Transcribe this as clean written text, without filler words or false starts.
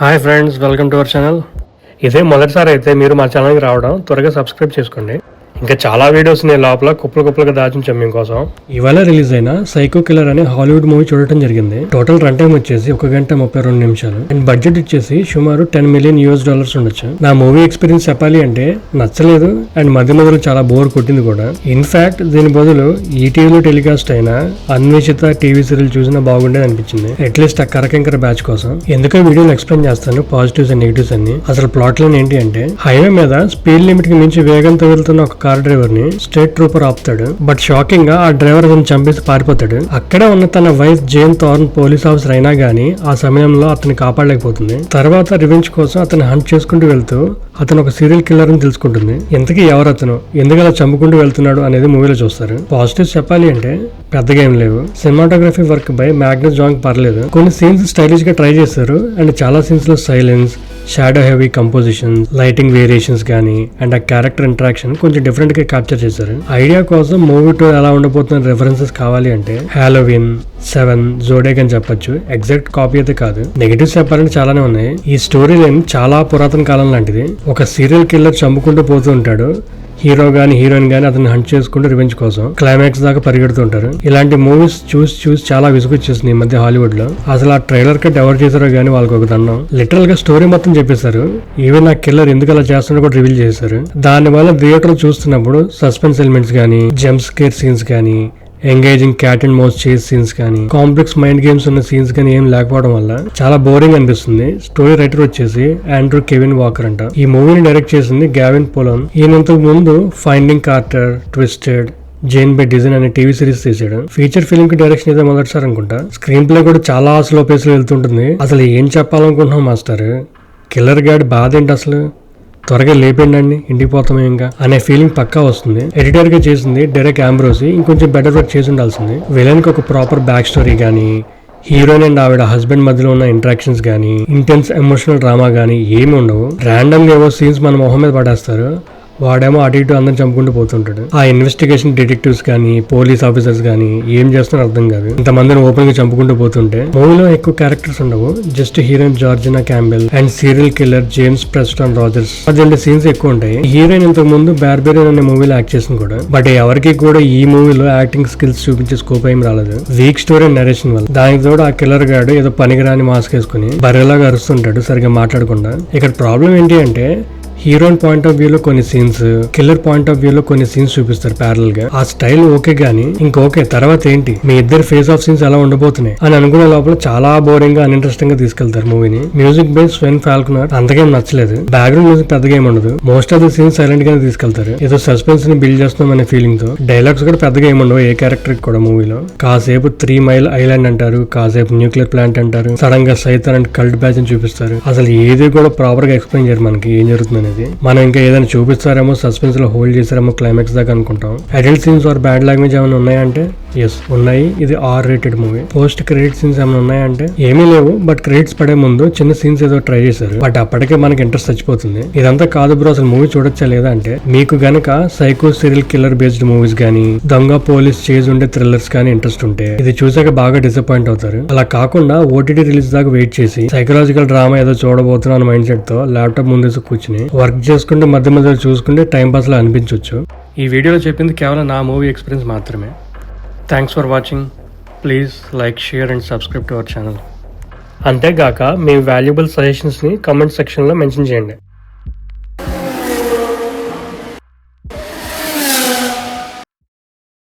Hi friends, welcome to our channel. ఇదే మొదటిసారి అయితే మీరు మా ఛానల్కి రావడం, త్వరగా సబ్స్క్రైబ్ చేసుకోండి. ఇంకా చాలా వీడియోస్ నేను లోపల కుప్పలుగా దాచుంచాం మీకోసం. ఇవాళ రిలీజ్ అయిన సైకో కిల్లర్ అనే హాలీవుడ్ మూవీ చూడటం జరిగింది. టోటల్ రన్ టైం వచ్చేసి 1 గంట 32 నిమిషాలు అండ్ బడ్జెట్ వచ్చేసి సుమారు $10 మిలియన్ ఉండొచ్చు. నా మూవీ ఎక్స్పీరియన్స్ చెప్పాలి అంటే నచ్చలేదు అండ్ మధ్యలో చాలా బోర్ కొట్టింది కూడా. ఇన్ఫాక్ట్ దీని బదులు ఈటీవీలో టెలికాస్ట్ అయిన అన్వేషిత టీవీ సీరియల్ చూసినా బాగుండేది అనిపించింది, అట్లీస్ట్ ఆ కరకెంకర బ్యాచ్ కోసం. ఎందుకో వీడియోని ఎక్స్ప్లెయిన్ చేస్తాను, పాజిటివ్స్ అండ్ నెగిటివ్స్ అన్ని. అసలు ప్లాట్ లైన్ ఏంటి అంటే, హైవే మీద స్పీడ్ లిమిట్ కి మించి వేగంతో వెళ్తున్న ఒక కార్ డ్రైవర్ ని స్టేట్ ట్రూపర్ ఆపుతాడు. బట్ షాకింగ్ గా ఆ డ్రైవర్ అతను చంపేసి పారిపోతాడు. అక్కడే ఉన్న తన wife Jane Thorne police officer అయినా గానీ ఆ సమయంలో అతన్ని కాపాడలేకపోతుంది. తర్వాత రివెంజ్ కోసం అతను హంట్ చేసుకుంటూ వెళ్తూ అతను ఒక సీరియల్ కిల్లర్ అని తెలుసుకుంటుంది. ఇంతకీ ఎవరు అతను, ఎందుకు అలా చంపుకుంటూ వెళ్తున్నాడు అనేది మూవీలో చూస్తారు. పాజిటివ్స్ చెప్పాలి అంటే పెద్దగా ఏం లేవు. Cinematography work by Magnus Jang పర్లేదు. కొన్ని సీన్స్ స్టైలిష్ గా ట్రై చేశారు అండ్ చాలా సీన్స్ లో silence, shadow heavy composition, lighting variations గానీ అండ్ ఆ క్యారెక్టర్ ఇంటరాక్షన్ కొంచెం డిఫరెంట్ గా క్యాప్చర్ చేశారు. ఐడియా కోసం మూవీ 2 ఎలా ఉండబోతున్న రెఫరెన్సెస్ కావాలి అంటే హాలోవిన్, 7, జోడేక్ అని చెప్పొచ్చు. ఎగ్జాక్ట్ కాపీ అయితే కాదు. నెగటివ్స్ చెప్పాలంటే చాలానే ఉన్నాయి. ఈ స్టోరీ లైన్ చాలా పురాతన కాలం లాంటిది. ఒక సీరియల్ కిల్లర్ చంపుకుంటూ పోతూ ఉంటాడు. హీరో గానీ హీరోయిన్ గానీ అతన్ని హంట్ చేసుకుంటూ రివెంజ్ కోసం క్లైమాక్స్ దాకా పరిగెడుతుంటారు. ఇలాంటి మూవీస్ చూసి చాలా విసుగొచ్చేసింది ఈ మధ్య హాలీవుడ్ లో. అసలు ఆ ట్రైలర్ కట్ ఎవరు చేశారో గానీ వాళ్ళకి ఒక దండం. లిటరల్ గా స్టోరీ మొత్తం చెప్పేశారు. ఈవెన్ ఆ కిల్లర్ ఎందుకు అలా చేస్తున్నా కూడా రివీల్ చేశారు. దాని వల్ల థియేటర్ చూస్తున్నప్పుడు సస్పెన్స్ ఎలిమెంట్స్ గానీ, జంప్ స్కేర్ సీన్స్ గానీ, ఎంగేజింగ్ క్యాట్ అండ్ మౌస్ చేస్ సీన్స్ కానీ, కాంప్లెక్స్ మైండ్ గేమ్స్ ఉన్న సీన్స్ కానీ ఏం లేకపోవడం వల్ల చాలా బోరింగ్ అనిపిస్తుంది. స్టోరీ రైటర్ వచ్చేసి ఆండ్రూ కెవిన్ వాకర్ అంట. ఈ మూవీని డైరెక్ట్ చేసింది గావిన్ పోలోన్. ఈయన ఇంతకు ముందు finding Carter, twisted, Jain by design అనే టీవీ సిరీస్ తీసాడు. ఫీచర్ ఫిల్మ్ కి డైరెక్షన్ అయితే మొదటిసారి అనుకుంటా. స్క్రీన్ ప్లే కూడా చాలా స్లో పేస్ లో వెళ్తుంటుంది. అసలు ఏం చెప్పాలనుకుంటున్నాం మాస్టర్, కిల్లర్ గాడి బాధ ఏంటి, అసలు త్వరగా లేపేయండి ఇంటికి పోతామే ఇంకా అనే ఫీలింగ్ పక్కా వస్తుంది. ఎడిటర్ గా చేసింది డెరెక్ ఆంబ్రోసి. ఇంకొంచెం బెటర్ వర్క్ చేసి ఉండాల్సింది. విలన్ కి ఒక ప్రాపర్ బ్యాక్ స్టోరీ గానీ, హీరోయిన్ అండ్ ఆవిడ హస్బెండ్ మధ్యలో ఉన్న ఇంటరాక్షన్స్ గానీ, ఇంటెన్స్ ఎమోషనల్ డ్రామా గానీ ఏమి ఉండవు. ర్యాండమ్ గా ఏవో సీన్స్ మన మొహం మీద పడేస్తారు. వాడేమో అటు ఇటు అందరం చంపుకుంటూ పోతుంటాడు. ఆ ఇన్వెస్టిగేషన్ డిటెక్టివ్స్ కానీ, పోలీస్ ఆఫీసర్స్ కానీ ఏం చేస్తున్నారో అర్థం కాదు. ఇంతమందిని ఓపెన్ గా చంపుకుంటూ పోతుంటే మూవీలో ఎక్కువ క్యారెక్టర్స్ ఉండవు. Just heroine జార్జినా Campbell and serial killer James Preston Rogers 12 scenes ఎక్కువ ఉంటాయి. హీరోయిన్ ఇంతకు ముందు బార్బెరియన్ అనే మూవీలో యాక్ట్ చేసింది కూడా. బట్ ఎవరికి కూడా ఈ మూవీలో యాక్టింగ్ స్కిల్స్ చూపించే స్కోప్ ఏం రాలేదు. వీక్ స్టోరీ అండ్ నరేషన్ వల్ల. దానికి తోడు ఆ కిల్లర్ గాడు ఏదో పనికిరాని మాస్క్ వేసుకుని బర్రెలాగా అరుస్తుంటాడు సరిగ్గా మాట్లాడకుండా. ఇక్కడ ప్రాబ్లం ఏంటి అంటే, హీరోయిన్ పాయింట్ ఆఫ్ వ్యూ లో కొన్ని scenes, killer point of view లో కొన్ని సీన్స్ చూపిస్తారు ప్యారల్ గా. ఆ స్టైల్ ఓకే గానీ ఇంకోకే తర్వాత ఏంటి, మీ ఇద్దరు ఫేస్ ఆఫ్ సీన్స్ ఎలా ఉండబోతున్నాయి అని అనుకునే లోపల చాలా బోరింగ్ గా అన్ఇంట్రెస్టింగ్ గా తీసుకెళ్తారు మూవీని. మ్యూజిక్ బై స్వెన్ ఫాల్కనర్ అంతకేం నచ్చలేదు. బ్యాక్గ్రౌండ్ మ్యూజిక్ పెద్దగా ఏమి ఉండదు. Most of the scenes silent గానే తీసుకెళ్తారు. ఏదో సస్పెన్స్ ని బిల్డ్ చేస్తున్నాం అనే ఫీలింగ్ తో. డైలాగ్స్ కూడా పెద్దగా ఏమి ఉండవు ఏ క్యారెక్టర్ కూడా మూవీలో. కాసేపు 3 మైల్ ఐలాండ్ అంటారు, కాసేపు న్యూక్లియర్ ప్లాంట్ అంటారు, సడన్ గా సైతాన్ అండ్ కల్ట్ బ్యాచ్ అని చూపిస్తారు. అసలు ఏది కూడా ప్రాపర్ గా ఎక్స్ప్లెయిన్ చేయరు మనకి ఏం జరుగుతుంది. మనం ఇంకా ఏదైనా చూపిస్తారేమో, సస్పెన్స్ లో హోల్డ్ చేసారేమో క్లైమాక్స్ దాకా అనుకుంటాం. Adult scenes or bad language ఏమైనా ఉన్నాయంటే ఎస్ ఉన్నాయి. ఇది R-rated movie. Post credit scenes ఏమైనా ఉన్నాయంటే ఏమీ లేవు. బట్ క్రెడిట్స్ పడే ముందు చిన్న సీన్స్ ఏదో ట్రై చేశారు. బట్ అప్పటికే మనకి ఇంట్రెస్ట్ చచ్చిపోతుంది. ఇదంతా కాదు బ్రో, అసలు మూవీ చూడొచ్చా లేదా అంటే, మీకు గనక psycho serial killer based movies గానీ, దొంగ పోలీస్ చేజ్ ఉండే థ్రిల్లర్స్ కానీ ఇంట్రెస్ట్ ఉంటే ఇది చూసాక బాగా డిసప్పాయింట్ అవుతారు. అలా కాకుండా OTT రిలీజ్ దాకా వెయిట్ చేసి సైకలాజికల్ డ్రామా ఏదో చూడబోతున్నా మైండ్ సెట్ తో ల్యాప్టాప్ ముందేసి కూర్చుని వర్క్ చేసుకుంటే మధ్య మధ్యలో చూసుకుంటే టైం పాస్ లా అనిపించవచ్చు. ఈ వీడియోలో చెప్పింది కేవలం నా మూవీ ఎక్స్పీరియన్స్ మాత్రమే. Thanks for watching. Please like, share and subscribe to our channel. అంతేగాక మీ వాల్యుబుల్ సజెషన్స్ని కామెంట్ సెక్షన్లో మెన్షన్ చేయండి.